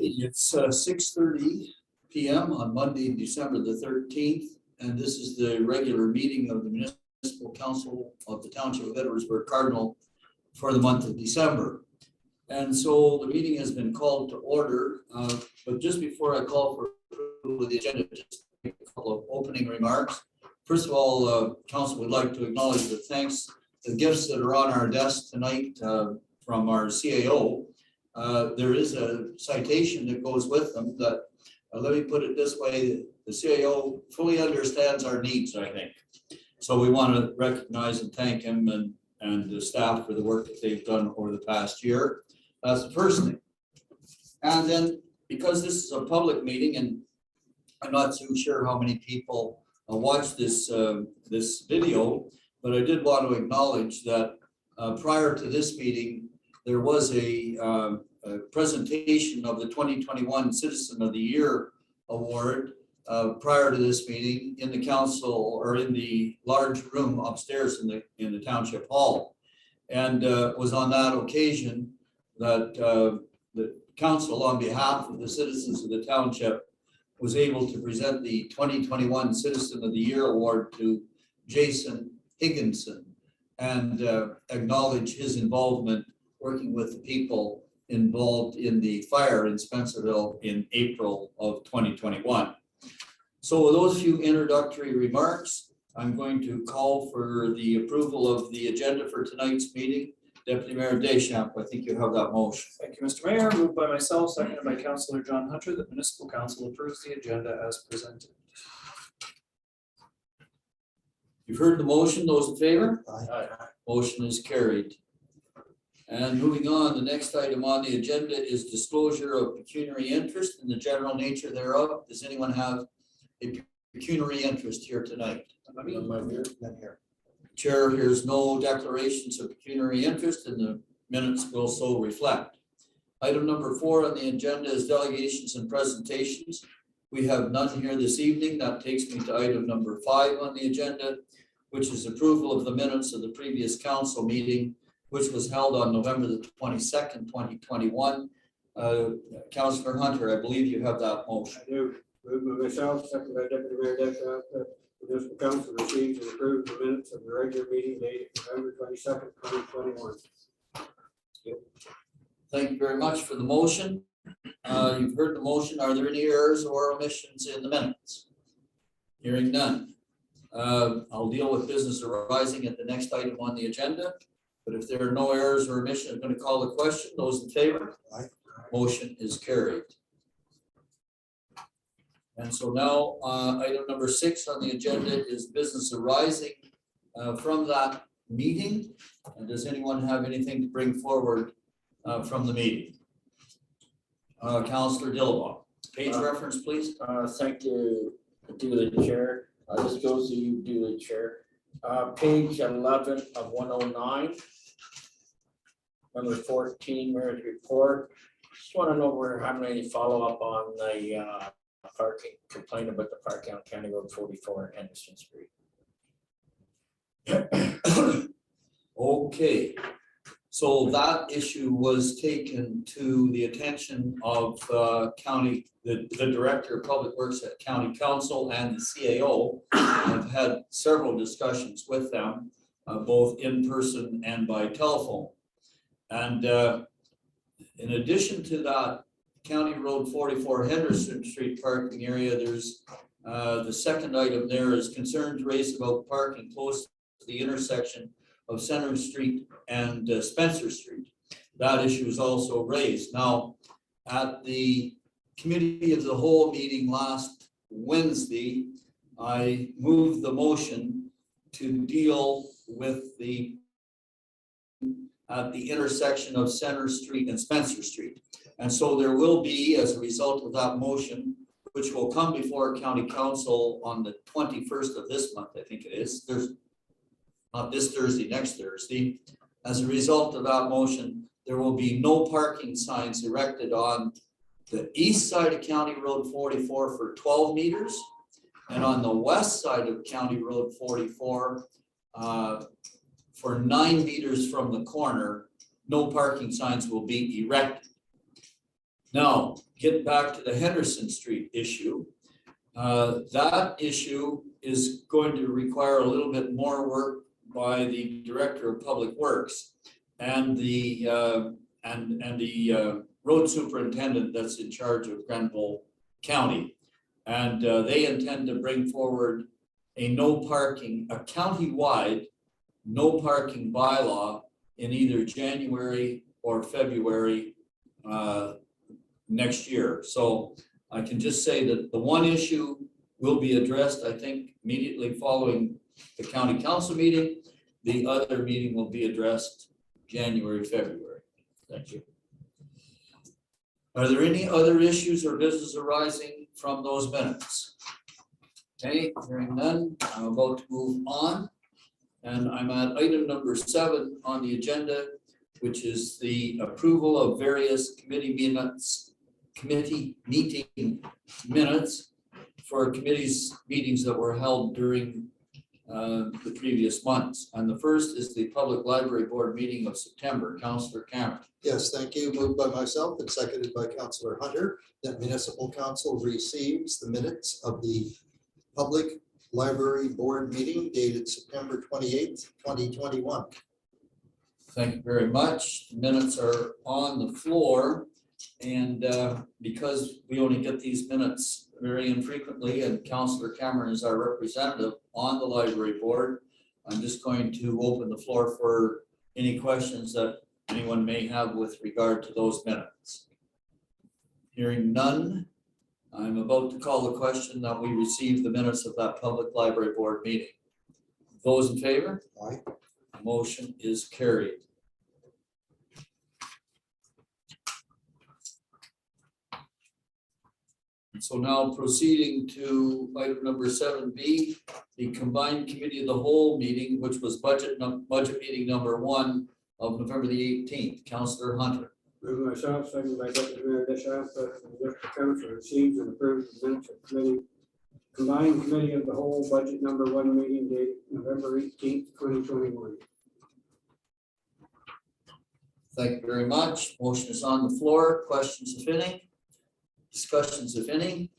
It's 6:30 p.m. on Monday, December the 13th, and this is the regular meeting of the Municipal Council of the Township of Edwardsburg Cardinal for the month of December. And so the meeting has been called to order, but just before I call for approval of the agenda, just a couple of opening remarks. First of all, Council would like to acknowledge the gifts that are on our desk tonight from our CAO. There is a citation that goes with them that, let me put it this way, the CAO fully understands our needs, I think. So we want to recognize and thank him and the staff for the work that they've done over the past year. That's the first thing. And then, because this is a public meeting, and I'm not too sure how many people watch this video, but I did want to acknowledge that prior to this meeting, there was a presentation of the 2021 Citizen of the Year Award prior to this meeting in the council, or in the large room upstairs in the Township Hall. And it was on that occasion that the council, on behalf of the citizens of the township, was able to present the 2021 Citizen of the Year Award to Jason Higginson and acknowledge his involvement working with the people involved in the fire in Spencerville in April of 2021. So with those few introductory remarks, I'm going to call for the approval of the agenda for tonight's meeting. Deputy Mayor Deschamps, I think you have that motion. Thank you, Mr. Mayor. Moved by myself, seconded by Councillor John Hunter, that Municipal Council approves the agenda as presented. You've heard the motion. Those in favor? Aye. Motion is carried. And moving on, the next item on the agenda is disclosure of pecuniary interest and the general nature thereof. Does anyone have a pecuniary interest here tonight? Here. Chair hears no declarations of pecuniary interest, and the minutes will so reflect. Item number 4 on the agenda is delegations and presentations. We have none here this evening. That takes me to item number 5 on the agenda, which is approval of the minutes of the previous council meeting, which was held on November the 22nd, 2021. Councillor Hunter, I believe you have that motion. I do. Moved by myself, seconded by Deputy Mayor Deschamps, that the Municipal Council receives and approves the minutes of the regular meeting dated November 22nd, 2021. Thank you very much for the motion. You've heard the motion. Are there any errors or omissions in the minutes? Hearing none. I'll deal with business arising at the next item on the agenda. But if there are no errors or omissions, I'm going to call the question. Those in favor? Aye. Motion is carried. And so now item number 6 on the agenda is business arising from that meeting. And does anyone have anything to bring forward from the meeting? Councillor Dillabaugh, page reference, please. Thank you, duly chair. This goes to you, duly chair. Page 11 of 109. Number 14, mayor's report. Just want to know how many follow up on the parking complaint about the parking on County Road 44 Henderson Street. Okay, so that issue was taken to the attention of the Director of Public Works at County Council and the CAO. I've had several discussions with them, both in person and by telephone. And in addition to that County Road 44 Henderson Street parking area, there's the second item there is concerns raised about parking close to the intersection of Center Street and Spencer Street. That issue is also raised. Now, at the Committee of the Whole meeting last Wednesday, I moved the motion to deal with at the intersection of Center Street and Spencer Street. And so there will be, as a result of that motion, which will come before County Council on the 21st of this month, I think it is. There's not this Thursday, next Thursday. As a result of that motion, there will be no parking signs erected on the east side of County Road 44 for 12 meters. And on the west side of County Road 44 for 9 meters from the corner, no parking signs will be erected. Now, get back to the Henderson Street issue. That issue is going to require a little bit more work by the Director of Public Works and the road superintendent that's in charge of Grenville County. And they intend to bring forward a countywide no parking bylaw in either January or February next year. So I can just say that the one issue will be addressed, I think, immediately following the county council meeting. The other meeting will be addressed January, February. Thank you. Are there any other issues or business arising from those minutes? Okay, hearing none, I'm about to move on. And I'm at item number 7 on the agenda, which is the approval of various committee meeting minutes for committees meetings that were held during the previous months. And the first is the Public Library Board meeting of September. Councillor Cameron. Yes, thank you. Moved by myself and seconded by Councillor Hunter that Municipal Council receives the minutes of the Public Library Board meeting dated September 28th, 2021. Thank you very much. The minutes are on the floor. And because we only get these minutes very infrequently and Councillor Cameron is our representative on the library board, I'm just going to open the floor for any questions that anyone may have with regard to those minutes. Hearing none, I'm about to call the question that we receive the minutes of that public library board meeting. Those in favor? Aye. Motion is carried. So now proceeding to item number 7B, the combined committee of the whole meeting, which was budget meeting number 1 of November the 18th. Councillor Hunter. Moved by myself, seconded by Deputy Mayor Dishaw, that the Municipal Council receives and approves the minutes of combined committee of the whole budget number 1 meeting dated November 18th, 2021. Thank you very much. Motion is on the floor. Questions, if any? Discussions, if any?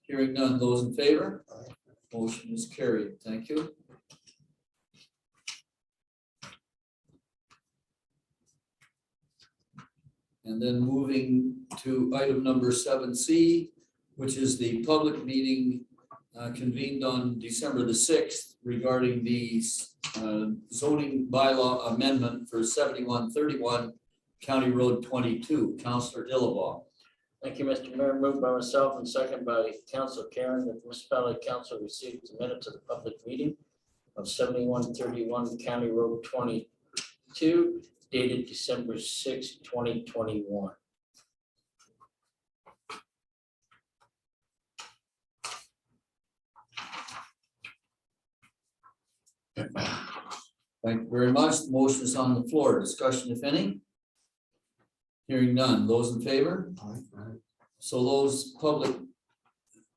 Hearing none. Those in favor? Aye. Motion is carried. Thank you. And then moving to item number 7C, which is the public meeting convened on December the 6th regarding the zoning bylaw amendment for 7131 County Road 22. Councillor Dillabaugh. Thank you, Mr. Mayor. Moved by myself and second by Council Karen that the Municipality Council received the minutes of the public meeting of 7131 County Road 22 dated December 6, 2021. Thank you very much. The motion is on the floor. Discussion, if any? Hearing none. Those in favor? Aye. So those public,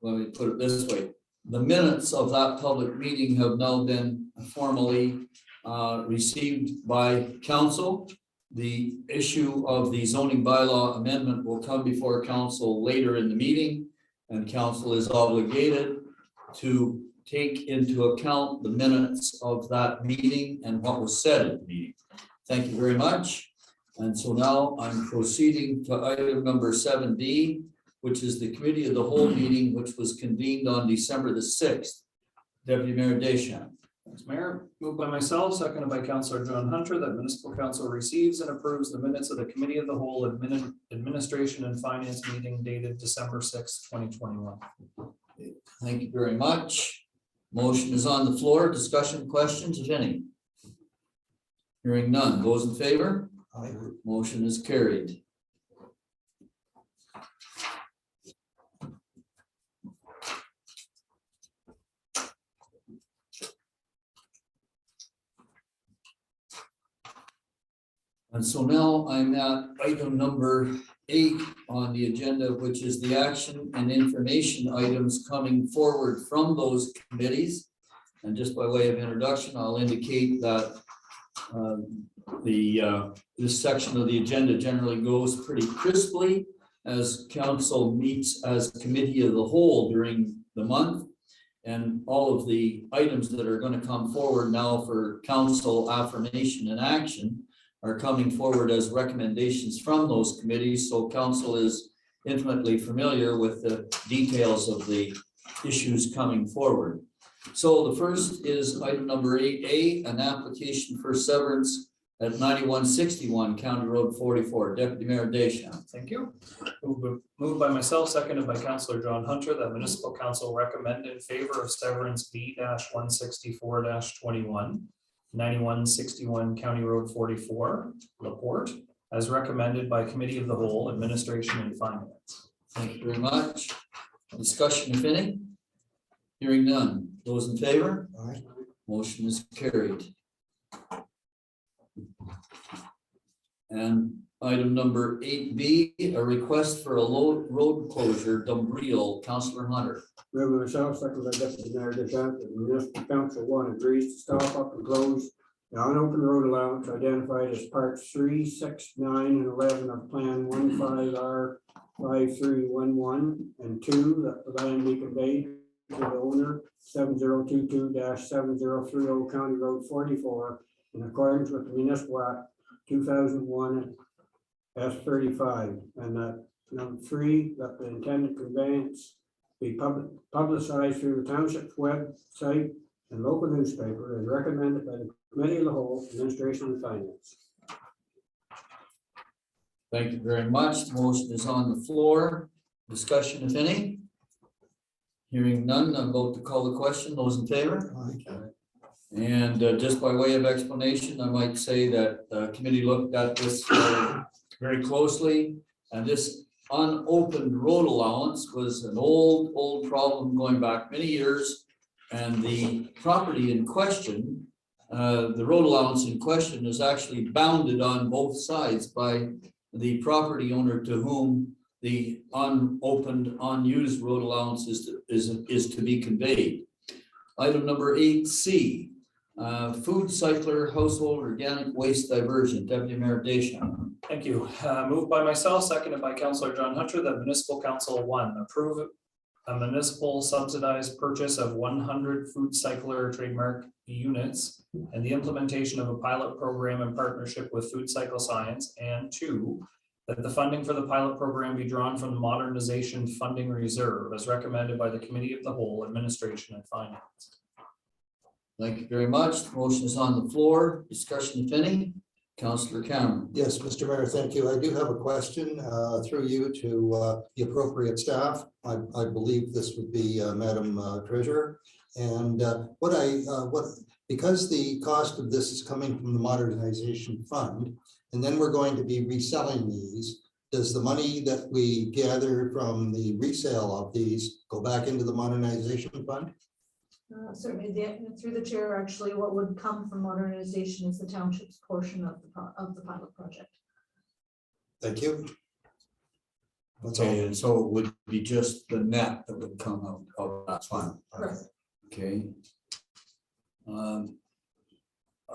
let me put it this way, the minutes of that public meeting have now been formally received by council. The issue of the zoning bylaw amendment will come before council later in the meeting, and council is obligated to take into account the minutes of that meeting and what was said at the meeting. Thank you very much. And so now I'm proceeding to item number 7D, which is the committee of the whole meeting, which was convened on December the 6th. Deputy Mayor Deschamps. Thanks, Mayor. Moved by myself, seconded by Councillor John Hunter, that Municipal Council receives and approves the minutes of the Committee of the Whole Administration and Finance meeting dated December 6, 2021. Thank you very much. Motion is on the floor. Discussion, questions, if any? Hearing none. Those in favor? Aye. Motion is carried. And so now I'm at item number 8 on the agenda, which is the action and information items coming forward from those committees. And just by way of introduction, I'll indicate that this section of the agenda generally goes pretty crisply, as council meets as committee of the whole during the month. And all of the items that are going to come forward now for council affirmation and action are coming forward as recommendations from those committees. So council is intimately familiar with the details of the issues coming forward. So the first is item number 8A, an application for severance at 9161 County Road 44. Deputy Mayor Deschamps. Thank you. Moved by myself, seconded by Councillor John Hunter, that municipal council recommend in favor of severance B-164-21, 9161 County Road 44, Laporte, as recommended by committee of the whole, administration and finance. Thank you very much. Discussion, if any? Hearing none. Those in favor? Aye. Motion is carried. And item number 8B, a request for a road closure, Dumbriel, Councillor Hunter. Move by myself, second by Deputy Mayor Deschamps, that the municipal council one agrees to stop up and close the unopened road allowance identified as parts 3, 6, 9, and 11 of Plan 15R5311, and 2, that the land be conveyed to the owner 7022-7030 County Road 44 in accordance with the Municipal Act 2001 S35, and that number 3, that the intended conveyance be publicized through the township's website and local newspaper as recommended by the Committee of the Whole, Administration and Finance. Thank you very much. The motion is on the floor. Discussion, if any? Hearing none, I'm about to call the question. Those in favor? Aye. And just by way of explanation, I might say that the committee looked at this very closely. And this unopened road allowance was an old problem going back many years. And the property in question, the road allowance in question is actually bounded on both sides by the property owner to whom the unopened, unused road allowance is to be conveyed. Item number 8C, food cycler household organic waste diversion. Deputy Mayor Deschamps. Thank you. Moved by myself, seconded by Councillor John Hunter, that municipal council one approve a municipal subsidized purchase of 100 food cycler trademark units and the implementation of a pilot program in partnership with Food Cycle Science, and 2, that the funding for the pilot program be drawn from the modernization funding reserve as recommended by the Committee of the Whole, Administration and Finance. Thank you very much. The motion is on the floor. Discussion, if any? Councillor Cameron. Yes, Mr. Mayor, thank you. I do have a question through you to the appropriate staff. I believe this would be Madam Treasurer. And because the cost of this is coming from the modernization fund, and then we're going to be reselling these, does the money that we gather from the resale of these go back into the modernization fund? Certainly, through the chair, actually, what would come from modernization is the township's portion of the pilot project. Thank you. That's Okay, all. and so it would be just the net that would come out of that fund. Correct. Okay.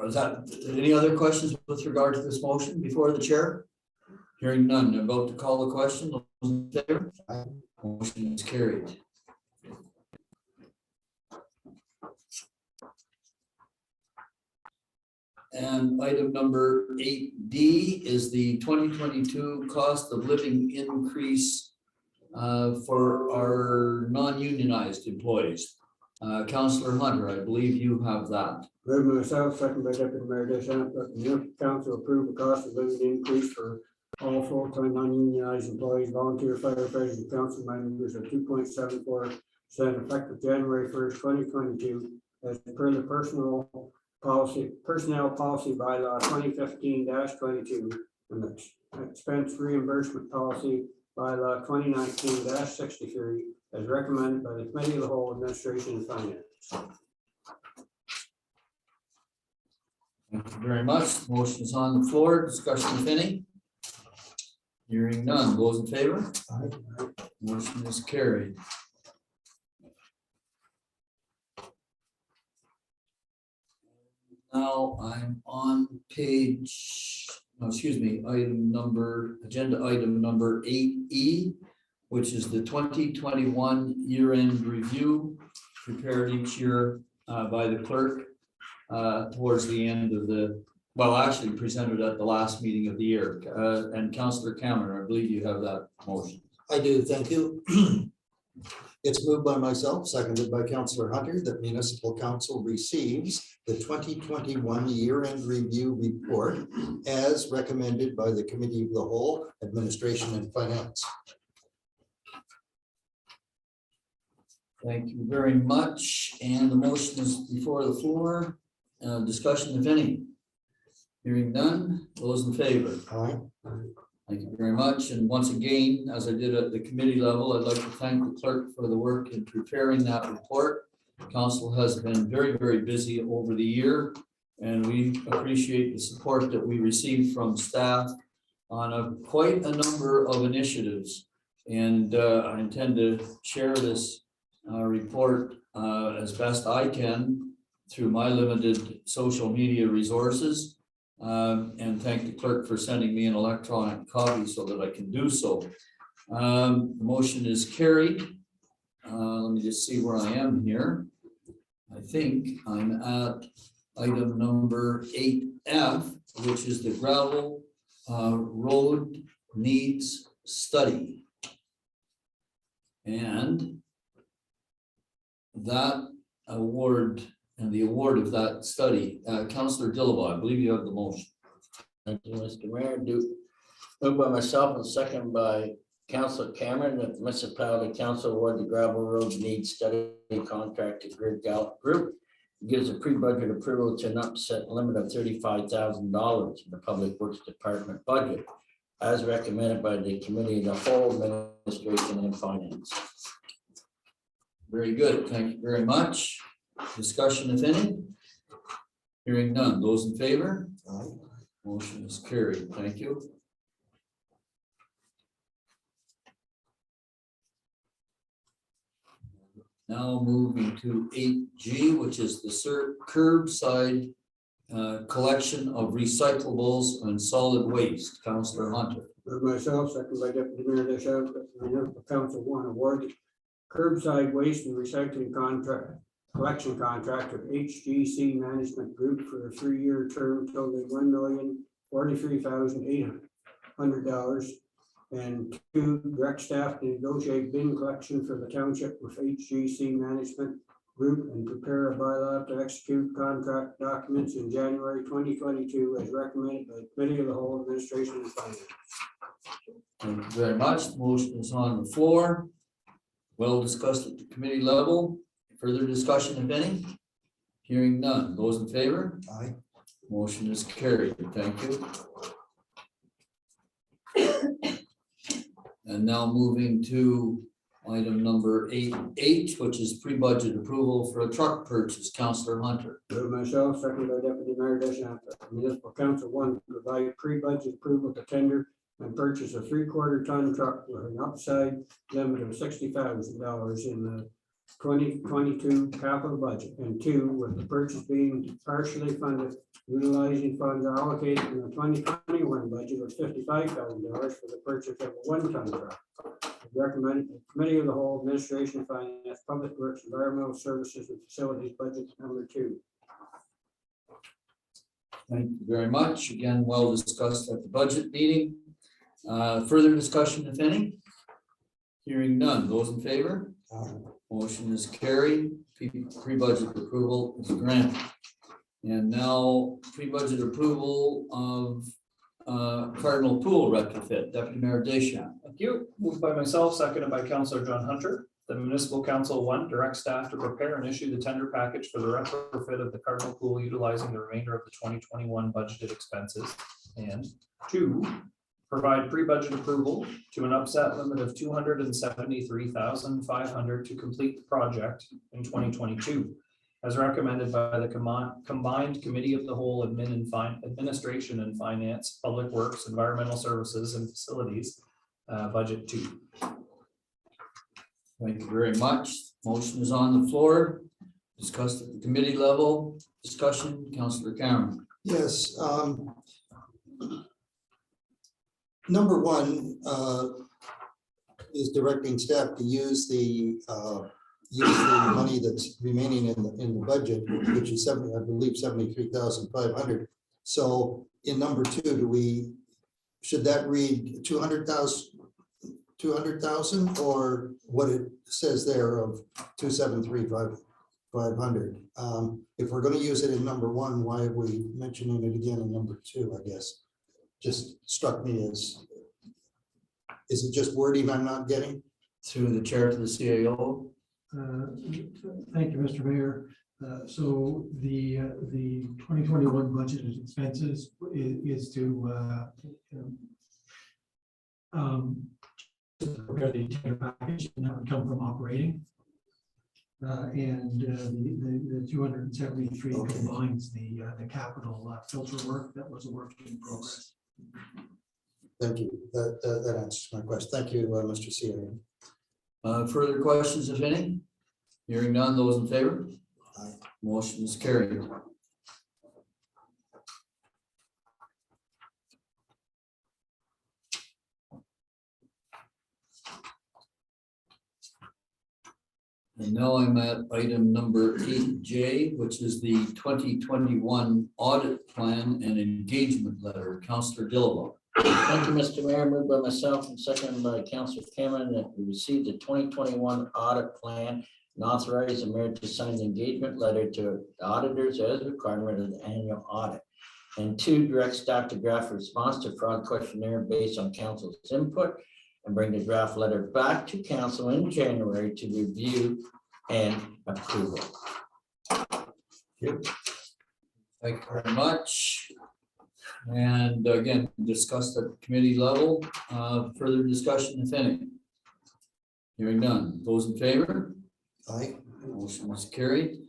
Is that any other questions with regard to this motion before the chair? Hearing none, I'm about to call the question. Those in favor? Aye. Motion is carried. And item number 8D is the 2022 cost of living increase for our non-unionized employees. Councillor Hunter, I believe you have that. Move by myself, second by Deputy Mayor Deschamps, that the municipal council approve the cost of living increase for all full-time non-unionized employees, volunteer firefighters, and council members of 2.74% effective January 1st, 2022, as per the personnel policy bylaw 2015-22 and the expense reimbursement policy bylaw 2019-63 as recommended by the Committee of the Whole, Administration and Finance. Thank you very much. Motion is on the floor. Discussion, if any? Hearing none. Those in favor? Aye. Motion is carried. Now I'm on page agenda item number 8E, which is the 2021 year-end review prepared each year by the clerk towards the end of actually presented at the last meeting of the year. And Councillor Cameron, I believe you have that motion. I do, thank you. It's moved by myself, seconded by Councillor Hunter, that municipal council receives the 2021 year-end review report as recommended by the Committee of the Whole, Administration and Finance. Thank you very much. And the motion is before the floor. Discussion, if any. Hearing none, those in favor? Aye. Thank you very much. And once again, as I did at the committee level, I'd like to thank the clerk for the work in preparing that report. Council has been very, very busy over the year, and we appreciate the support that we receive from staff on quite a number of initiatives. And I intend to share this report as best I can through my limited social media resources. And thank the clerk for sending me an electronic copy so that I can do so. The motion is carried. Let me just see where I am here. I think I'm at item number 8F, which is the gravel road needs study. And that award and the award of that study, Councillor Dillabaugh, I believe you have the motion. Thank you, Mr. Mayor. Moved by myself and second by Councillor Cameron, that the municipality council award the gravel road needs study contract to Grid Gallup Group. Gives a pre-budget approval to an upset limit of $35,000 in the Public Works Department budget, as recommended by the Committee of the Whole, Administration and Finance. Very good. Thank you very much. Discussion, if any? Hearing none. Those in favor? Aye. Motion is carried. Thank you. Now moving to 8G, which is the curbside collection of recyclables and solid waste. Councillor Hunter. Myself, second by Deputy Mayor Deschamps, that the municipal council one award curbside waste and recycling collection contract with HGC Management Group for a 3-year term totaling $1,043,800, and 2, direct staff to negotiate bin collection for the township with HGC Management Group and prepare a bylaw to execute contract documents in January 2022 as recommended by the Committee of the Whole, Administration and Finance. Thank you very much. The motion is on the floor. Well discussed at the committee level. Further discussion, if any? Hearing none. Those in favor? Aye. Motion is carried. Thank you. And now moving to item number 8H, which is pre-budget approval for a truck purchase. Councillor Hunter. Myself, second by Deputy Mayor Deschamps, that the municipal council one provide pre-budget approval to tender and purchase a 3/4 ton truck with an upside limit of $60,000 in the 2022 capital budget, and 2, with the purchase being partially funded utilizing funds allocated in the 2021 budget of $55,000 for the purchase of a 1-ton truck. Recommended the Committee of the Whole, Administration and Finance, Public Works, Environmental Services and Facilities budget number 2. Thank you very much. Again, well discussed at the budget meeting. Further discussion, if any? Hearing none. Those in favor? Aye. Motion is carried. Pre-budget approval is granted. And now pre-budget approval of Cardinal Pool retrofit. Deputy Mayor Deschamps. Thank you. Moved by myself, seconded by Councillor John Hunter. The municipal council one, direct staff to prepare and issue the tender package for the retrofit of the Cardinal Pool utilizing the remainder of the 2021 budgeted expenses. And 2, provide pre-budget approval to an upset limit of $273,500 to complete the project in 2022, as recommended by the combined Committee of the Whole, Administration and Finance, Public Works, Environmental Services and Facilities, budget 2. Thank you very much. Motion is on the floor. Discussed at the committee level. Discussion, Councillor Cameron. Yes, Number one is directing staff to use the money that's remaining in the budget, which is I believe 73,500. So in number two, should that read 200,000 or what it says there of 273,500? If we're going to use it in number one, why are we mentioning it again in number two? I guess just struck me as, is it just wording I'm not getting? Through the chair to the CAO. Thank you, Mr. Mayor. So the 2021 budget and expenses is to prepare the entire package, and that would come from operating. And the 273 Okay. combines the capital filter work that was a work in progress. Thank you. That answers my question. Thank you, Mr. CAO. Further questions, if any? Hearing none, those in favor? Aye. Motion is carried. And now I'm at item number 8J, which is the 2021 audit plan and engagement letter. Councillor Dillabaugh. Thank you, Mr. Mayor. Moved by myself and seconded by Councilor Cameron that we received the 2021 audit plan and authorize the mayor to sign the engagement letter to the auditors as a requirement of the annual audit. And two, direct staff to draft a response to fraud questionnaire based on council's input and bring the draft letter back to council in January to review and approval. Thank you very much. And again, discussed at committee level. Further discussion, if any? Hearing none. Those in favor? Aye. Motion is carried.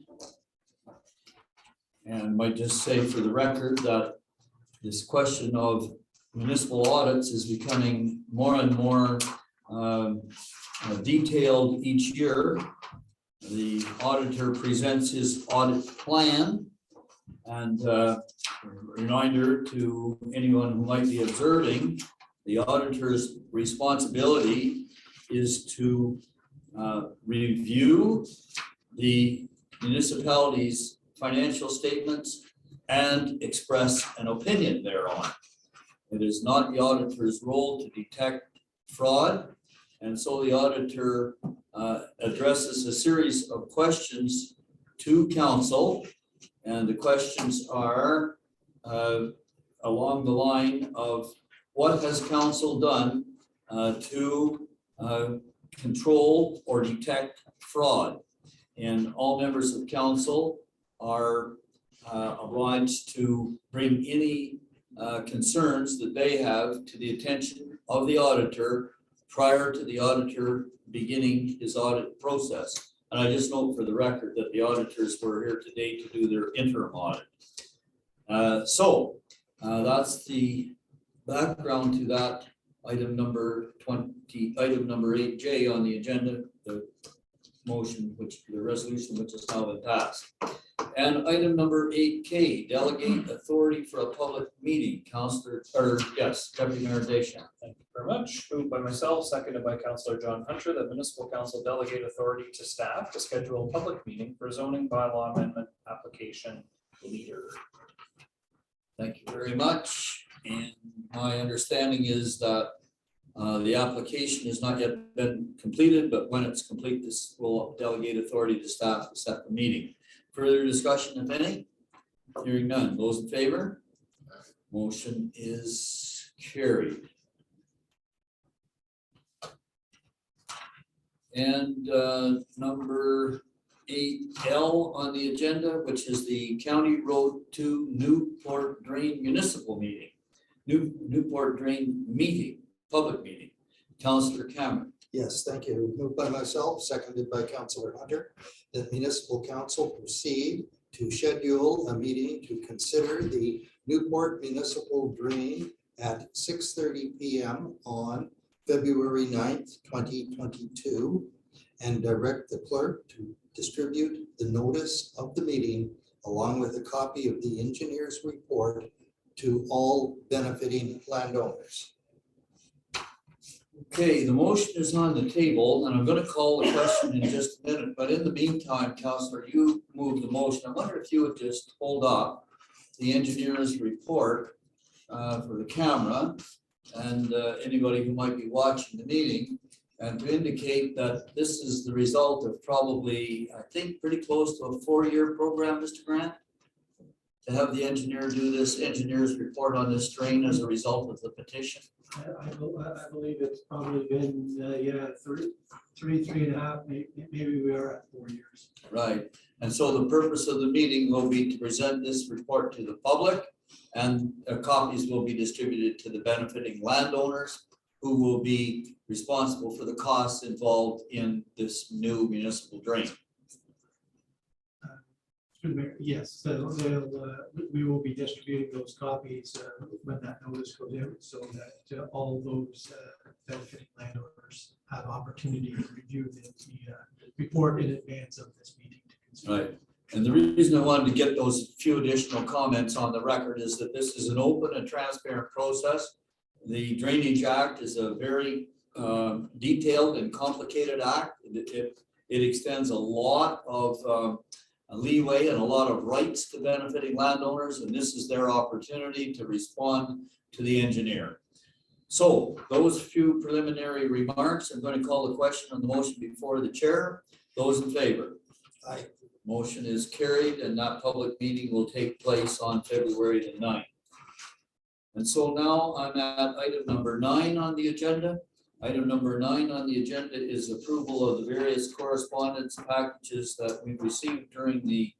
And might just say for the record that this question of municipal audits is becoming more and more detailed each year. The auditor presents his audit plan, and reminder to anyone who might be observing, the auditor's responsibility is to review the municipality's financial statements and express an opinion thereon. It is not the auditor's role to detect fraud, and so the auditor addresses a series of questions to council, and the questions are along the line of what has council done to control or detect fraud. And all members of council are obliged to bring any concerns that they have to the attention of the auditor prior to the auditor beginning his audit process. And I just note for the record that the auditors were here today to do their interim audit. So that's the background to that item number 8J on the agenda, the motion, the resolution which has now been passed. And item number 8K, delegate authority for a public meeting. Deputy Mayor Deschamps. Thank you very much. Moved by myself, seconded by Councillor John Hunter, that municipal council delegate authority to staff to schedule a public meeting for zoning bylaw amendment application leader. Thank you very much. And my understanding is that the application has not yet been completed, but when it's complete, this will delegate authority to staff to set the meeting. Further discussion, if any? Hearing none. Those in favor? Motion is carried. And number 8L on the agenda, which is the County Road 2 Newport Drain Municipal Meeting. Newport Drain Meeting, public meeting. Councillor Cameron. Yes, thank you. Moved by myself, seconded by Councillor Hunter, that municipal council proceed to schedule a meeting to consider the Newport Municipal Drain at 6:30 p.m. on February 9th, 2022, and direct the clerk to distribute the notice of the meeting along with a copy of the engineer's report to all benefiting landowners. Okay, the motion is on the table, and I'm gonna call the question in just a minute, but in the meantime, Counselor, you moved the motion. I wonder if you would just hold up the engineer's report for the camera and anybody who might be watching the meeting, and to indicate that this is the result of probably, I think, pretty close to a 4-year program, Mr. Grant, to have the engineer do this engineer's report on this drain as a result of the petition. I believe it's probably been, yeah, three and a half, maybe we are at 4 years. Right, and so the purpose of the meeting will be to present this report to the public, and copies will be distributed to the benefiting landowners who will be responsible for the costs involved in this new municipal drain. Yes, so we will be distributing those copies when that notice goes out, so that all those benefiting landowners have opportunity to review the report in advance of this meeting to consider. Right, and the reason I wanted to get those few additional comments on the record is that this is an open and transparent process. The Drainage Act is a very detailed and complicated act. It extends a lot of leeway and a lot of rights to benefiting landowners, and this is their opportunity to respond to the engineer. So those few preliminary remarks, I'm going to call the question on the motion before the chair. Those in favor? Aye. Motion is carried, and that public meeting will take place on February the 9th. And so now I'm at item number 9 on the agenda. Item number 9 on the agenda is approval of the various correspondence packages that we've received during the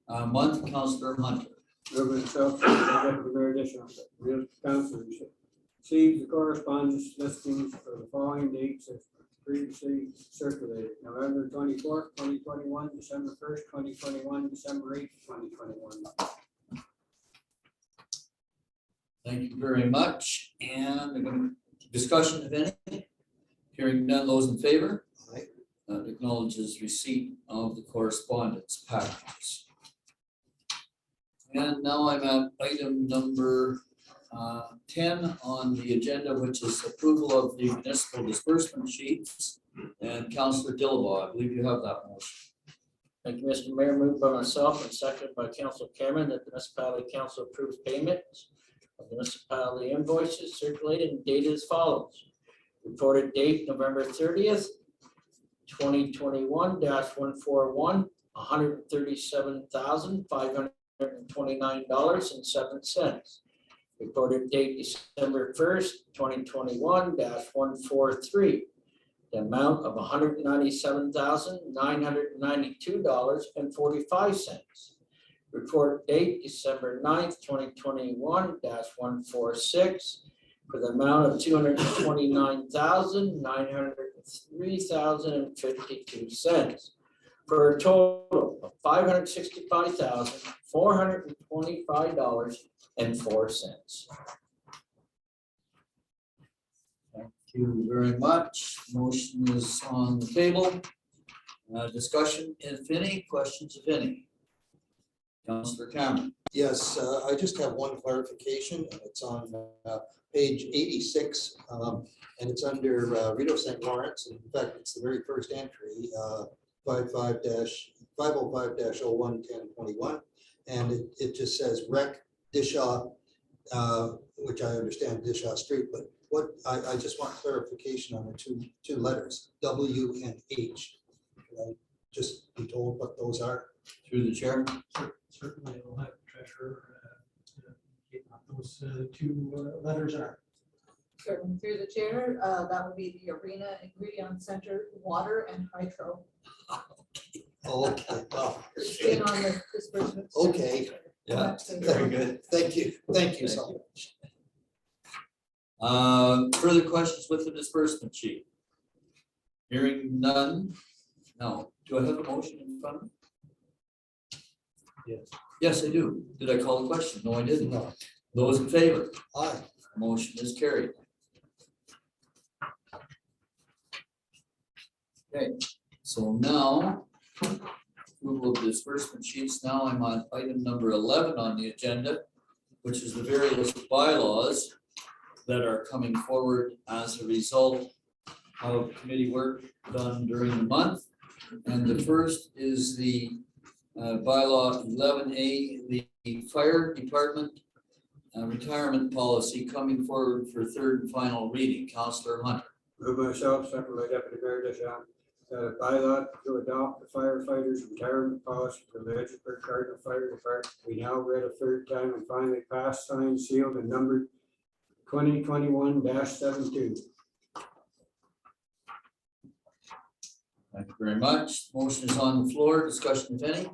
month. Councillor Hunter. Move itself, Deputy Mayor Dishon, the council receives the correspondence listings for the following dates as previously circulated: November 24th, 2021, December 1st, 2021, December 8th, 2021. Thank you very much. And discussion of any? Hearing none, those in favor? Aye. Acknowledges receipt of the correspondence packages. And now I'm at item number 10 on the agenda, which is approval of the municipal disbursement sheets. And Councillor Dillabaugh, I believe you have that motion. Thank you, Mr. Mayor. Moved by myself and seconded by Council Cameron that the municipality council approves payments of municipality invoices circulated and dated as follows. Reported date November 30th, 2021-141, $137,529.07. Reported date December 1st, 2021-143, the amount of $197,992.45. Report date December 9th, 2021-146, for the amount of $229,903.52, for a total of $565,425.04. Thank you very much. Motion is on the table. Discussion, if any, questions, if any. Councillor Cameron. Yes, I just have one clarification, and it's on page 86, and it's under Rito St. Lawrence. And in fact, it's the very first entry, 505-01-1021, and it just says Rec Dishaw, which I understand Dishaw Street, but what I just want clarification on the two letters, W and H. Can I just be told what those are? Through the chair. Certainly, we'll have the treasurer get what those two letters are. Certainly through the chair, that would be the Arena Ingredient Center, water and hydro. Okay, well, It's been on the disbursement. okay, Yeah, very good. Thank you so much. Further questions with the disbursement sheet? Hearing none. No. Do I have a motion in front of me? Yes. Yes, I do. Did I call the question? No, I didn't. No. Those in favor? Aye. Motion is carried. Okay, so now approval of disbursement sheets. Now I'm on item number 11 on the agenda, which is the various bylaws that are coming forward as a result of committee work done during the month. And the first is the bylaw 11A, the fire department retirement policy coming forward for third and final reading. Councillor Hunter. Move myself, second by Deputy Mayor Deschamps, that a bylaw to adopt the firefighters retirement policy for the Edgeworth Cardinal Fire Department be now read a third time and finally passed, signed, sealed, and numbered 2021-72. Thank you very much. Motion is on the floor. Discussion, if any.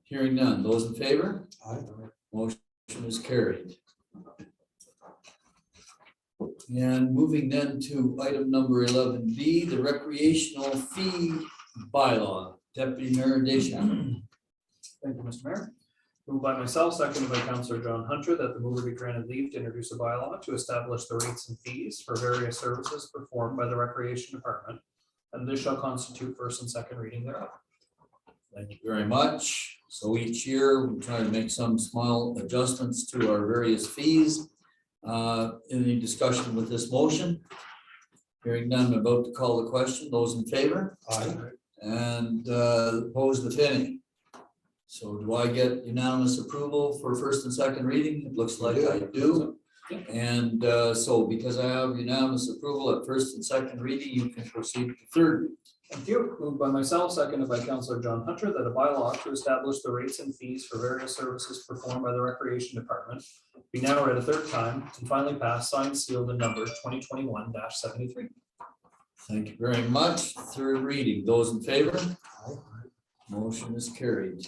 Hearing none. Those in favor? Aye. Motion is carried. And moving then to item number 11B, the recreational fee bylaw. Deputy Mayor Deschamps. Thank you, Mr. Mayor. Moved by myself, seconded by Councillor John Hunter, that the mover be granted leave to introduce a bylaw to establish the rates and fees for various services performed by the Recreation Department. And this shall constitute first and second reading thereof. Thank you very much. So each year we try to make some small adjustments to our various fees. Any discussion with this motion? Hearing none, I'm about to call the question. Those in favor? Aye. And opposed, if any. So do I get unanimous approval for first and second reading? It looks like I do. And so because I have unanimous approval at first and second reading, you can proceed to third reading. Thank you. Moved by myself, seconded by Councillor John Hunter, that a bylaw to establish the rates and fees for various services performed by the Recreation Department be now read a third time and finally passed, signed, sealed, and numbered 2021-73. Thank you very much. Third reading. Those in favor? Aye. Motion is carried.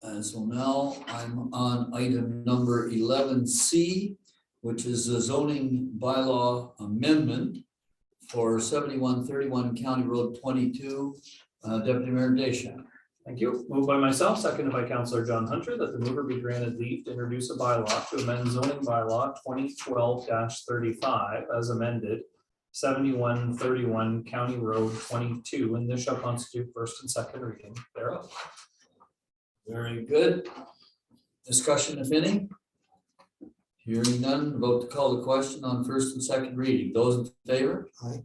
And so now I'm on item number 11C, which is a zoning bylaw amendment for 7131 County Road 22. Deputy Mayor Deschamps. Thank you. Moved by myself, seconded by Councillor John Hunter, that the mover be granted leave to introduce a bylaw to amend zoning bylaw 2012-35 as amended, 7131 County Road 22, and this shall constitute first and second reading thereof. Very good. Discussion, if any. Hearing none, vote to call the question on first and second reading. Those in favor? Aye.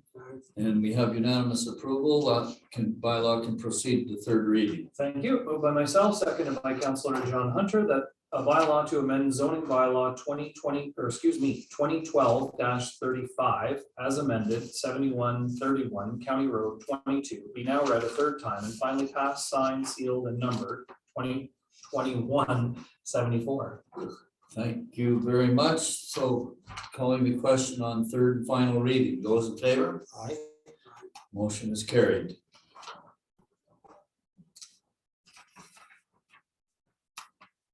And we have unanimous approval. Bylaw can proceed to third reading. Thank you. Moved by myself, seconded by Councillor John Hunter, that a bylaw to amend zoning bylaw 2012-35 as amended, 7131 County Road 22 be now read a third time and finally passed, signed, sealed, and numbered 2021-74. Thank you very much. So calling the question on third and final reading. Those in favor? Aye. Motion is carried.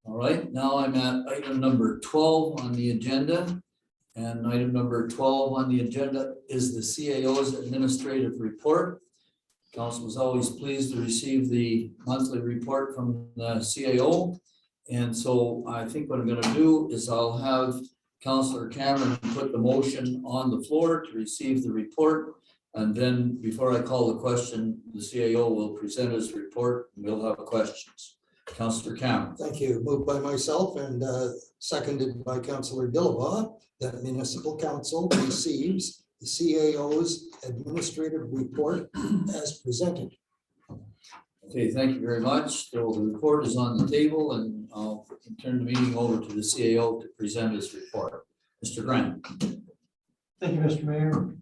All right, now I'm at item number 12 on the agenda. And item number 12 on the agenda is the CAO's administrative report. Council was always pleased to receive the monthly report from the CAO. And so I think what I'm going to do is I'll have Councillor Cameron put the motion on the floor to receive the report. And then before I call the question, the CAO will present his report and we'll have questions. Councillor Cameron. Thank you. Moved by myself and seconded by Councillor Dillabaugh that municipal council receives the CAO's administrative report as presented. Okay, thank you very much. So the report is on the table and I'll turn the meeting over to the CAO to present his report. Mr. Grant. Thank you, Mr. Mayor.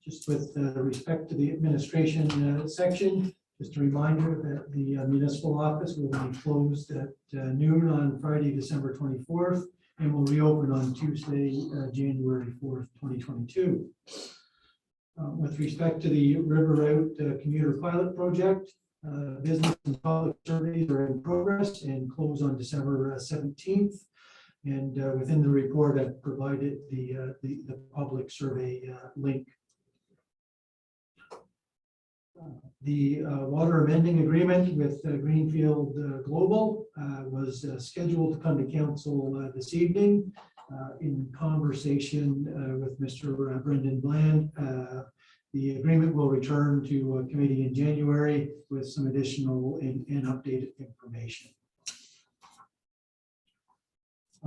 Just with respect to the administration section, just a reminder that the municipal office will be closed at noon on Friday, December 24th, and will reopen on Tuesday, January 4th, 2022. With respect to the River Route commuter pilot project, business and public surveys are in progress and close on December 17th. And within the report, I've provided the public survey link. The water amending agreement with Greenfield Global was scheduled to come to council this evening. In conversation with Mr. Brendan Bland, the agreement will return to committee in January with some additional and updated information.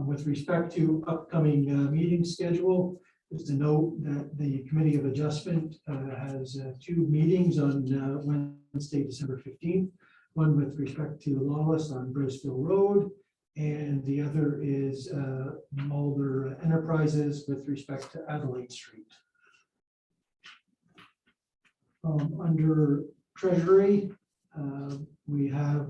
With respect to upcoming meeting schedule, just to note that the Committee of Adjustment has 2 meetings on Wednesday, December 15th. One with respect to Lawless on Brisville Road, and the other is Mulder Enterprises with respect to Adelaide Street. Under Treasury, we have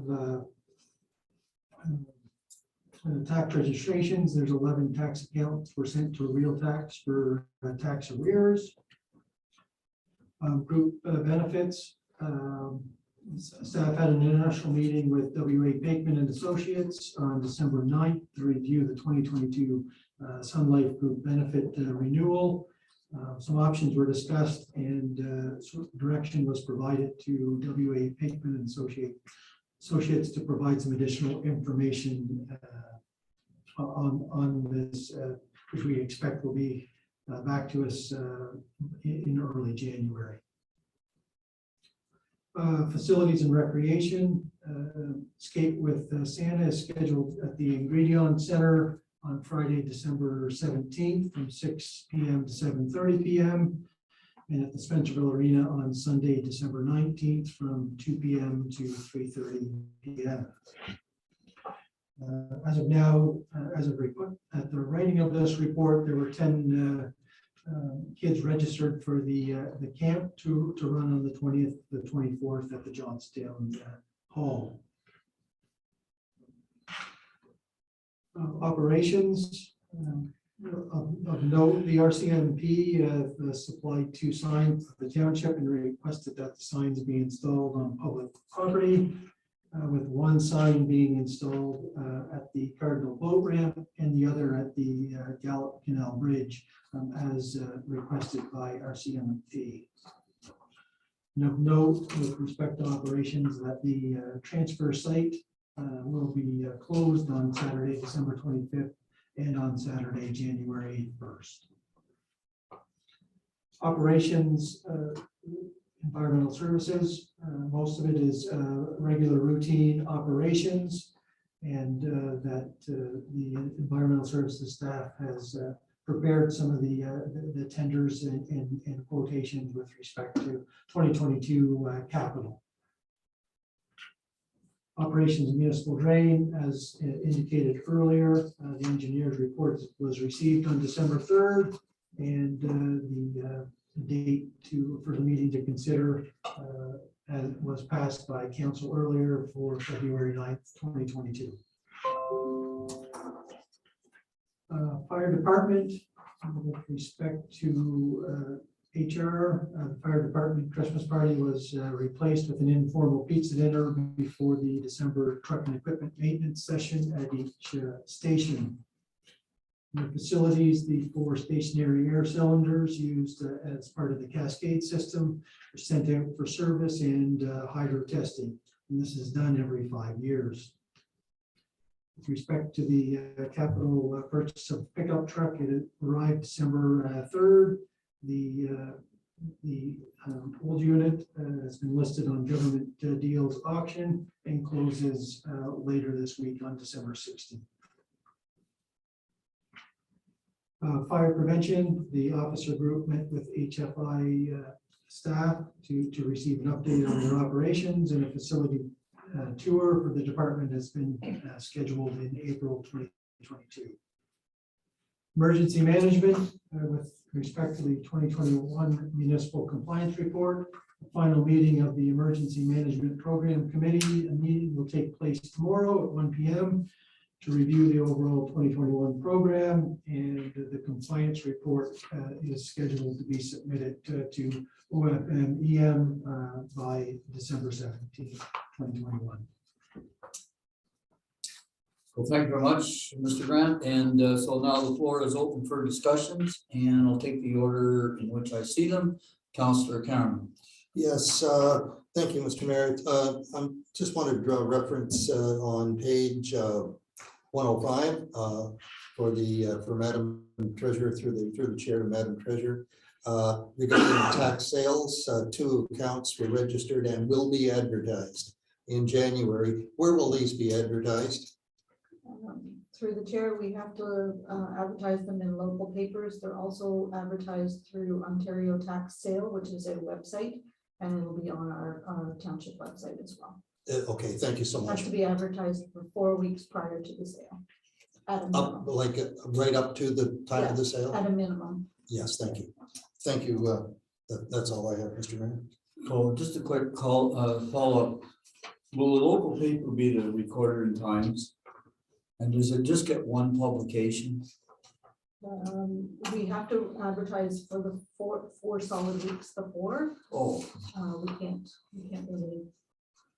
tax registrations. There's 11 tax accounts were sent to Real Tax for tax arrears. Group benefits. Staff had an international meeting with W.A. Bakeman and Associates on December 9th to review the 2022 Sun Life Group benefit renewal. Some options were discussed and direction was provided to W.A. Bakeman and Associates to provide some additional information on this, which we expect will be back to us in early January. Facilities and recreation, Skate with Santa is scheduled at the Ingredient Center on Friday, December 17th from 6 p.m. to 7:30 p.m. and at the Spencerville Arena on Sunday, December 19th from 2 p.m. to 3:30 p.m. As of now, at the writing of this report, there were 10 kids registered for the camp to run on the 20th, the 24th at the Johnstown Hall. Operations. Of note, the RCMP supplied 2 signs to the township and requested that the signs be installed on public property, with 1 sign being installed at the Cardinal Boat Ramp and the other at the Gallup Canal Bridge, as requested by RCMP. Of note, with respect to operations, that the transfer site will be closed on Saturday, December 25th, and on Saturday, January 1st. Operations, environmental services, most of it is regular routine operations, and that the environmental services staff has prepared some of the tenders and quotations with respect to 2022 capital. Operations municipal drain, as indicated earlier, the engineer's report was received on December 3rd, and the date for the meeting to consider was passed by council earlier for February 9th, 2022. Fire department, with respect to HR, the fire department Christmas party was replaced with an informal pizza dinner before the December truck and equipment maintenance session at each station. In the facilities, the 4 stationary air cylinders used as part of the Cascade system are sent out for service and hydro testing. And this is done every 5 years. With respect to the capital purchase of pickup truck, it arrived December 3rd. The old unit has been listed on government deals auction and closes later this week on December 16th. Fire prevention, the officer group met with HFI staff to receive an update on their operations, and a facility tour for the department has been scheduled in April 2022. Emergency management, with respect to the 2021 municipal compliance report, the final meeting of the emergency management program committee. A meeting will take place tomorrow at 1 p.m. to review the overall 2021 program, and the compliance report is scheduled to be submitted to OFM-EM by December 17th, 2021. Well, thank you very much, Mr. Grant. And so now the floor is open for discussions, and I'll take the order in which I see them. Councillor Cameron. Yes, thank you, Mr. Mayor. I just wanted to draw reference on page 105 for Madam Treasurer, through the chair to Madam Treasurer. Regarding tax sales, 2 accounts were registered and will be advertised in January. Where will these be advertised? through the chair, we have to advertise them in local papers. They're also advertised through Ontario Tax Sale, which is a website, and it'll be on our township website as well. Okay, thank you so Has much. to be advertised for 4 weeks prior to the sale. At a Up, minimum. like, right up to the time of the sale? At a minimum. Yes, thank you. Thank you. That's all I have, Mr. Mayor. So just a quick follow-up. Will the local paper be the Recorder and Times? And does it just get one publication? We have to advertise for the four solid weeks before. Oh, We can't really.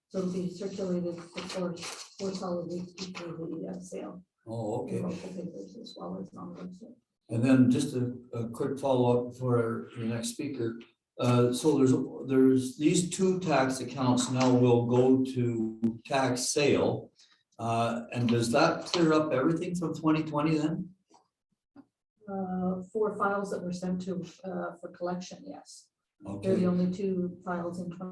So it'll be circulated for four solid weeks before the sale. oh, In okay. local papers as well as on the website. And then just a quick follow-up for the next speaker. So there's these two tax accounts now will go to tax sale. And does that clear up everything from 2020 then? 4 files that were sent to for collection, yes. They're Okay, the only 2 files in 20.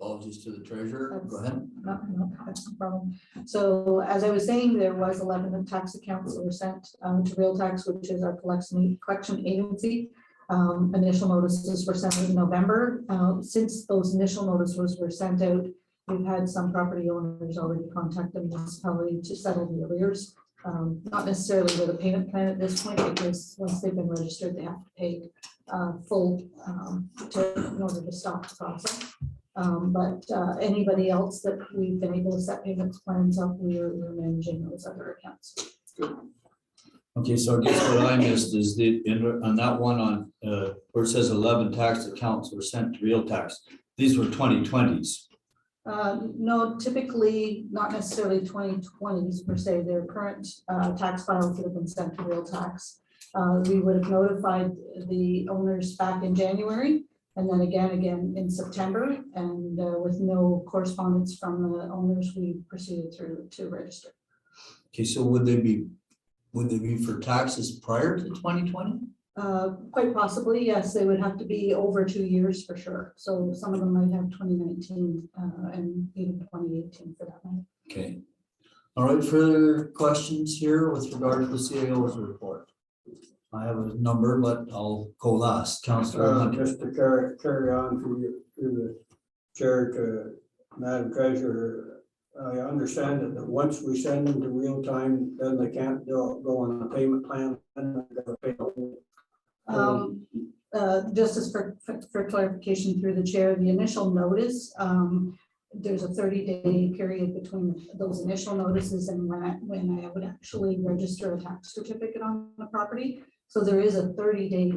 apologies to the treasurer. Go ahead. No, that's no problem. So as I was saying, there was 11 tax accounts that were sent to Real Tax, which is our collection agency. Initial notices were sent in November. Since those initial notices were sent out, we've had some property owners already contact the municipality to settle the arrears. Not necessarily with a payment plan at this point, because once they've been registered, they have to pay full in order to stop the process. But anybody else that we've been able to set payments plans up, we're managing those other accounts. Okay, so I guess what I missed is on that one on where it says 11 tax accounts were sent to Real Tax. These were 2020s. No, typically not necessarily 2020s per se. They're current tax files that have been sent to Real Tax. We would have notified the owners back in January. And then again in September, and with no correspondence from the owners, we proceeded through to register. Okay, so would they be for taxes prior to 2020? Quite possibly, yes. They would have to be over 2 years for sure. So some of them might have 2019 and even 2018 for that matter. Okay. All right, further questions here with regard to the CAO's report? I have a number, but I'll go last. Councillor Hunter. Just to carry on through the chair to Madam Treasurer, I understand that once we send them to Real Time, then they can't go on a payment plan. And they gotta pay the whole. Just as for clarification through the chair, the initial notice, there's a 30-day period between those initial notices and when I would actually register a tax certificate on the property. So there is a 30-day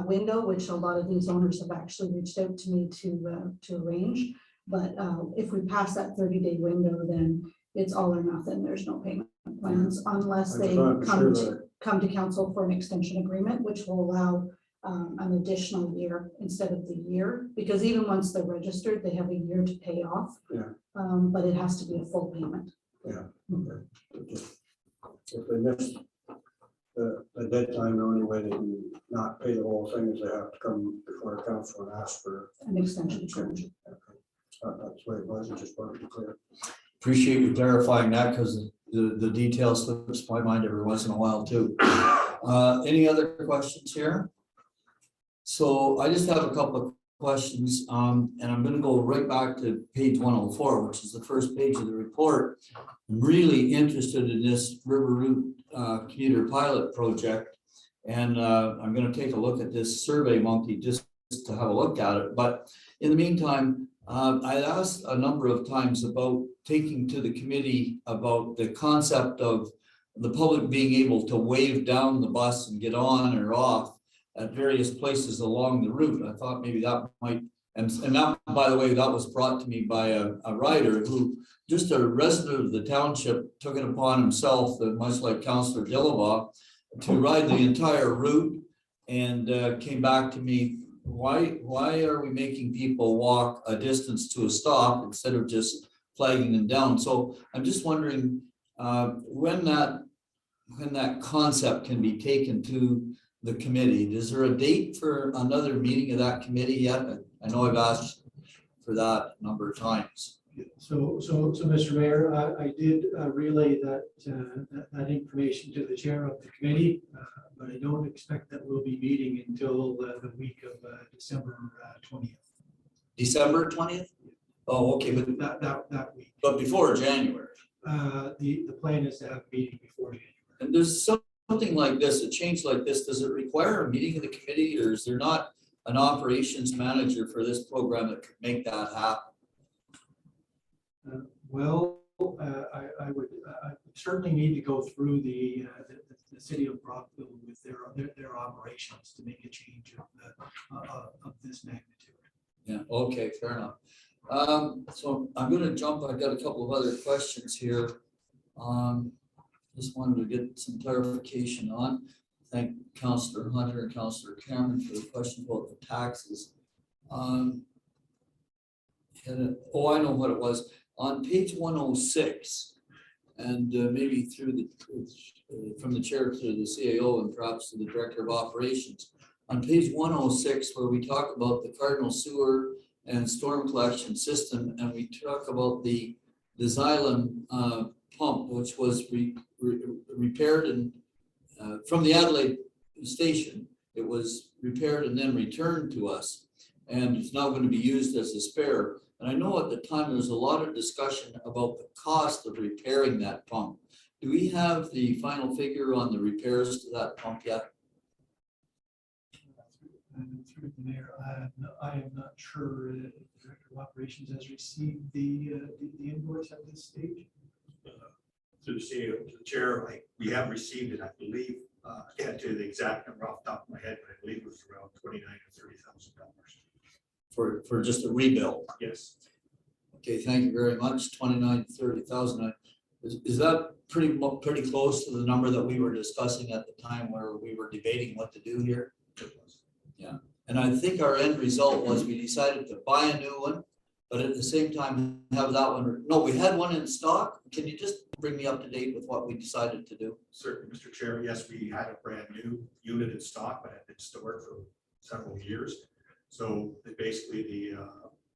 window, which a lot of these owners have actually reached out to me to arrange. But if we pass that 30-day window, then it's all or nothing. There's no payment plans unless they come to council for an extension agreement, which will allow an additional year instead of the year. Because even once they're registered, they have a year to pay off. Yeah. But it has to be a full payment. Yeah. If they miss the deadline, the only way they can not pay the whole thing is they have to come before the council and ask for An extension. change. That's the way it was. I just wanted to be clear. Appreciate you clarifying that because the detail slips my mind every once in a while too. Any other questions here? So I just have a couple of questions and I'm going to go right back to page 104, which is the first page of the report. I'm really interested in this River Route commuter pilot project. And I'm going to take a look at this Survey Monkey just to have a look at it. But In the meantime, I asked a number of times about taking to the committee about the concept of the public being able to wave down the bus and get on or off at various places along the route. I thought maybe that might, and that, by the way, that was brought to me by a rider who, just a resident of the township, took it upon himself, that much like Councillor Dillabaugh, to ride the entire route and came back to me, why are we making people walk a distance to a stop instead of just flagging them down? So I'm just wondering when that concept can be taken to the committee. Is there a date for another meeting of that committee yet? I know I've asked for that a number of times. So, Mr. Mayor, I did relay that information to the chair of the committee, but I don't expect that we'll be meeting until the week of December 20th. December 20th? Oh, okay, but That week. but before January. The plan is to have a meeting before January. And there's something like this, a change like this, does it require a meeting of the committee, or is there not an operations manager for this program that could make that happen? Well, I would certainly need to go through the city of Brockville with their operations to make a change of this magnitude. Yeah, okay, fair enough. So I'm gonna jump, I've got a couple of other questions here. Just wanted to get some clarification on. Thank Councillor Hunter and Councillor Cameron for the question about the taxes. I know what it was. On page 106, and maybe through the from the chair to the CAO and perhaps to the director of operations, on page 106, where we talk about the Cardinal sewer and storm collection system, and we talk about the Xylem pump, which was repaired and from the Adelaide station, it was repaired and then returned to us, and it's now going to be used as a spare. And I know at the time there was a lot of discussion about the cost of repairing that pump. Do we have the final figure on the repairs to that pump yet? Through the mayor, I am not sure if the director of operations has received the invoice at this stage. Through the CEO, to the chair, we have received it, I believe, I can't tell you the exact number off the top of my head, but I believe it was around $29,000 or $30,000. For just a rebuild? Yes. Okay, thank you very much. 29, 30,000. Is that pretty close to the number that we were discussing at the time where we were debating what to do here? Yeah, and I think our end result was we decided to buy a new one, but at the same time have that one. No, we had one in stock. Can you just bring me up to date with what we decided to do? Certainly, Mr. Chair. Yes, we had a brand new unit in stock, but had been stored for several years. So basically the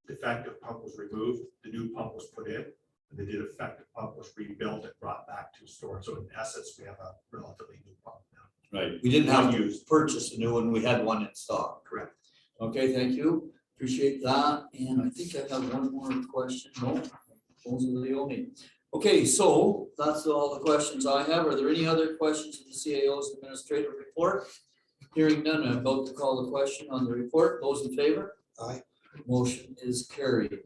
defective pump was removed, the new pump was put in, and the defective pump was rebuilt and brought back to store. So in essence, we have a relatively new pump now. Right. We didn't have to purchase a new one. We had one in stock. Correct. Okay, thank you. Appreciate that. And I think I have one more question. No, those are the only. Okay, so that's all the questions I have. Are there any other questions of the CAO's administrative report? Hearing none, I'm about to call the question on the report. Those in favor? Aye. Motion is carried.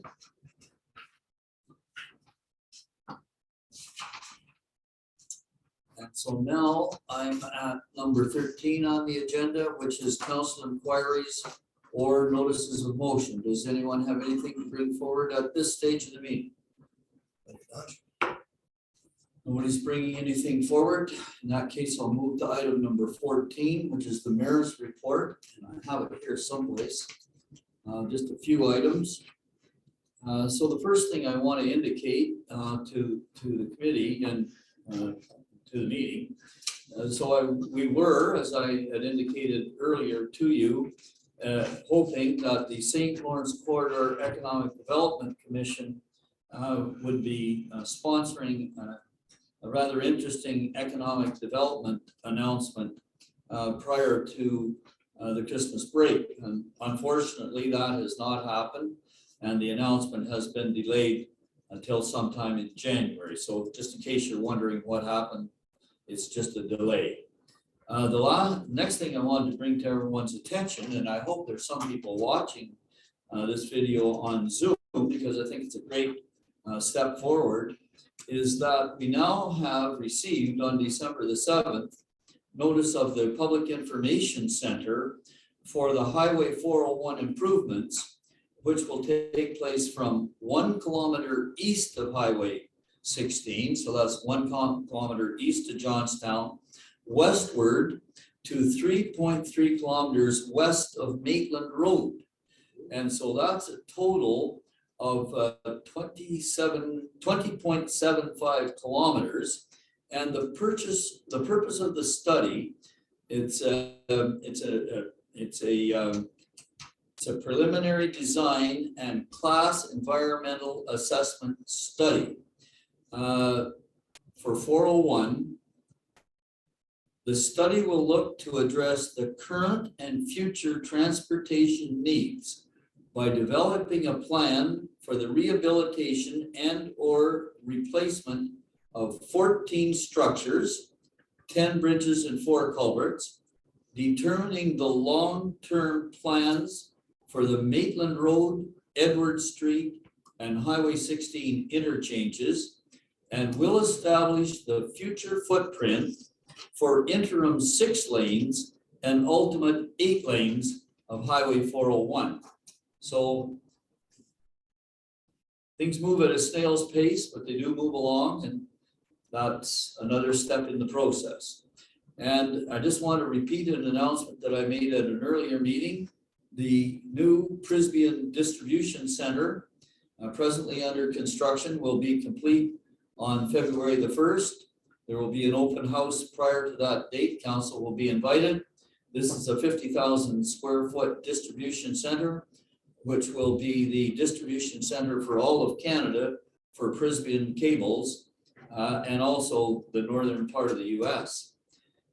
And so now I'm at number 13 on the agenda, which is council inquiries or notices of motion. Does anyone have anything to bring forward at this stage of the meeting? Nobody's bringing anything forward. In that case, I'll move to item number 14, which is the mayor's report. And I have it here someplace. Just a few items. So the first thing I want to indicate to the committee and to the meeting. We were, as I had indicated earlier to you, hoping that the St. Lawrence Corridor Economic Development Commission would be sponsoring a rather interesting economic development announcement prior to the Christmas break. And unfortunately, that has not happened. And the announcement has been delayed until sometime in January. So just in case you're wondering what happened, it's just a delay. The next thing I wanted to bring to everyone's attention, and I hope there's some people watching this video on Zoom because I think it's a great step forward, is that we now have received on December the 7th, notice of the Public Information Center for the Highway 401 improvements, which will take place from 1 kilometer east of Highway 16, so that's 1 kilometer east of Johnstown, westward to 3.3 kilometers west of Maitland Road. And so that's a total of 20.75 kilometers. And the purpose of the study, it's a preliminary design and class environmental assessment study for 401. The study will look to address the current and future transportation needs by developing a plan for the rehabilitation and or replacement of 14 structures, 10 bridges and 4 culverts, determining the long-term plans for the Maitland Road, Edward Street, and Highway 16 interchanges, and will establish the future footprint for interim 6 lanes and ultimate 8 lanes of Highway 401. So things move at a snail's pace, but they do move along, and that's another step in the process. And I just want to repeat an announcement that I made at an earlier meeting. The new Prisbian distribution center, presently under construction, will be complete on February the 1st. There will be an open house prior to that date. Council will be invited. This is a 50,000 square foot distribution center, which will be the distribution center for all of Canada for Prisbian cables, and also the northern part of the US.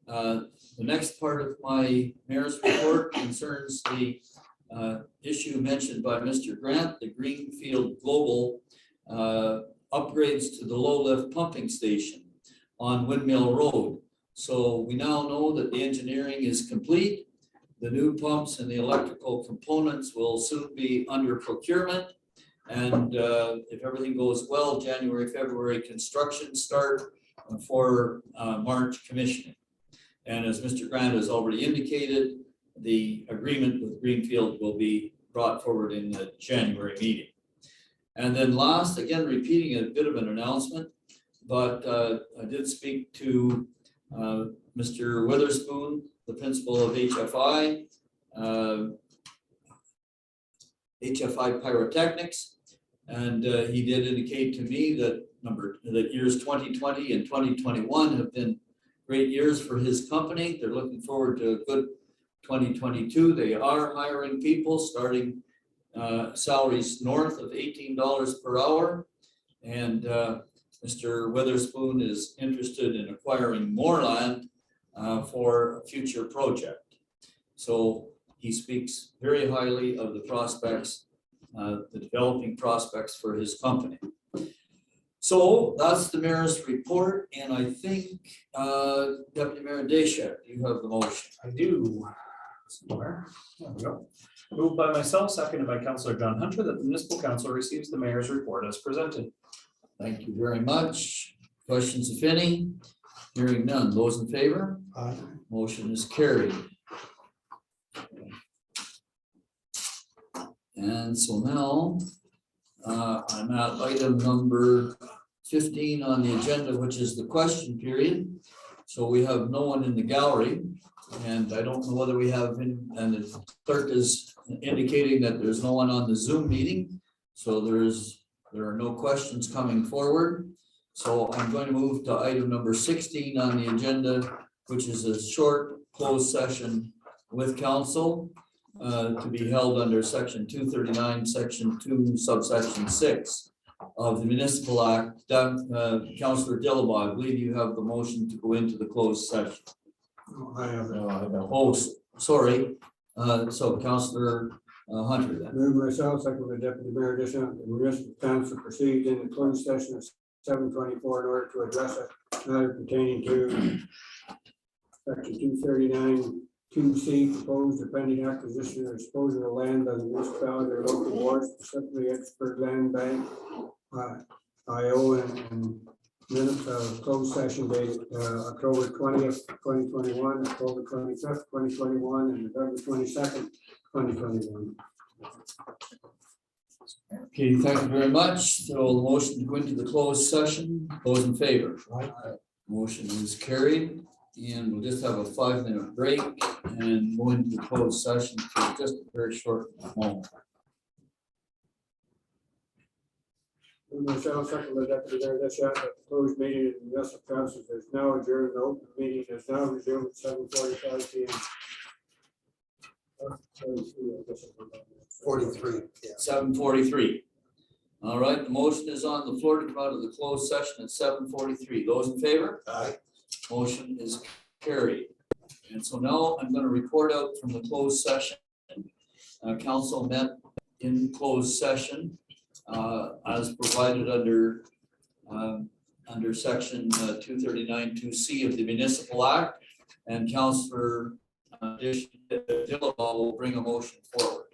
The next part of my mayor's report concerns the issue mentioned by Mr. Grant, the Greenfield Global upgrades to the low lift pumping station on Windmill Road. So we now know that the engineering is complete. The new pumps and the electrical components will soon be under procurement. And if everything goes well, January, February construction start for March commissioning. And as Mr. Grant has already indicated, the agreement with Greenfield will be brought forward in the January meeting. And then last, again, repeating a bit of an announcement, but I did speak to Mr. Witherspoon, the principal of HFI, HFI Pyrotechnics, and he did indicate to me that years 2020 and 2021 have been great years for his company. They're looking forward to a good 2022. They are hiring people, starting salaries north of $18 per hour. And Mr. Witherspoon is interested in acquiring more land for a future project. So he speaks very highly of the prospects, the developing prospects for his company. So that's the mayor's report, and I think Deputy Mayor Deschamps, you have the motion. I do. Somewhere. There we go. Moved by myself, seconded by Councillor John Hunter, that the municipal council receives the mayor's report as presented. Thank you very much. Questions, if any? Hearing none. Those in favor? Aye. Motion is carried. And so now I'm at item number 15 on the agenda, which is the question period. So we have no one in the gallery, and I don't know whether we have, and the clerk is indicating that there's no one on the Zoom meeting. So there are no questions coming forward. So I'm going to move to item number 16 on the agenda, which is a short closed session with council to be held under section 239, section 2, subsection 6 of the Municipal Act. Councillor Dillabaugh, I believe you have the motion to go into the closed session. I have it. Oh, sorry. So Councillor Hunter then. Move myself, second by Deputy Mayor Deschamps, the municipal council proceeds in the closed session of 7:24 in order to address a matter pertaining to section 239, 2C, proposed or pending acquisition or disposal of land by the municipality or local board, specifically Expert Land Bank, IO, and minutes of closed session dated October 20th, 2021, October 25th, 2021, and November 22nd, 2021. Okay, thank you very much. So the motion to go into the closed session, those in favor? Motion is carried, and we'll just have a 5-minute break and go into the closed session for just a very short moment. Michelle, second by Deputy Mayor Disha, that the closed meeting of the municipal council is now adjourned. The open meeting is now resumed at 7:45 p.m. 43, yeah. 7:43. All right, the motion is on the floor to come out of the closed session at 7:43. Those in favor? Aye. Motion is carried. And so now I'm going to report out from the closed session. Council met in closed session as provided under section 239(2)C of the Municipal Act. And Councillor Dillon will bring a motion forward.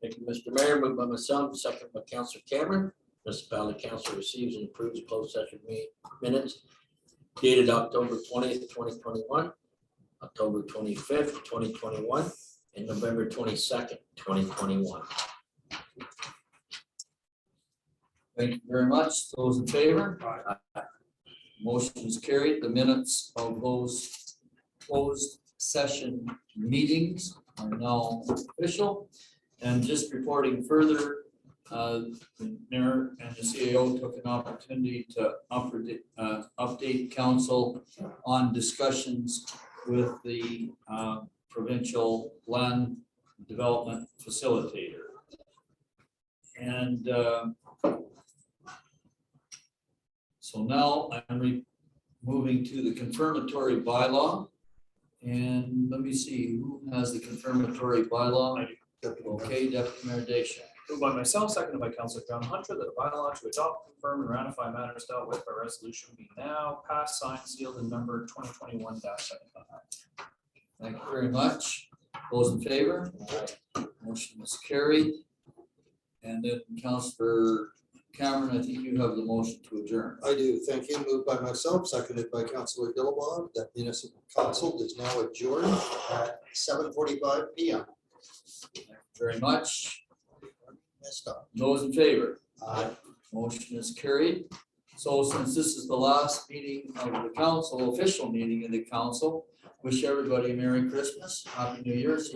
Thank you, Mr. Mayor. Moved by myself, second by Councilor Cameron. Municipality Council receives and approves closed session minutes dated October 20th, 2021, October 25th, 2021, and November 22nd, 2021. Thank you very much. Those in favor? Motion is carried. The minutes of those closed session meetings are now official. And just reporting further, the mayor and the CAO took an opportunity to update council on discussions with the provincial land development facilitator. And so now I'm moving to the confirmatory bylaw. And let me see, who has the confirmatory bylaw? I do. Okay, Deputy Mayor Desha. Moved by myself, seconded by Councilor John Hunter, that a bylaw to adopt, confirm, and ratify matters dealt with by resolution be now passed, signed, sealed, and numbered 2021-75. Thank you very much. Those in favor? Motion is carried. And then Councillor Cameron, I think you have the motion to adjourn. I do. Thank you. Moved by myself, seconded by Councilor Dillon, that municipal council is now adjourned at 7:45 p.m. Thank you very much. Messed up. Those in favor? Aye. Motion is carried. So since this is the last meeting of the council, official meeting of the council, wish everybody a Merry Christmas, Happy New Year. See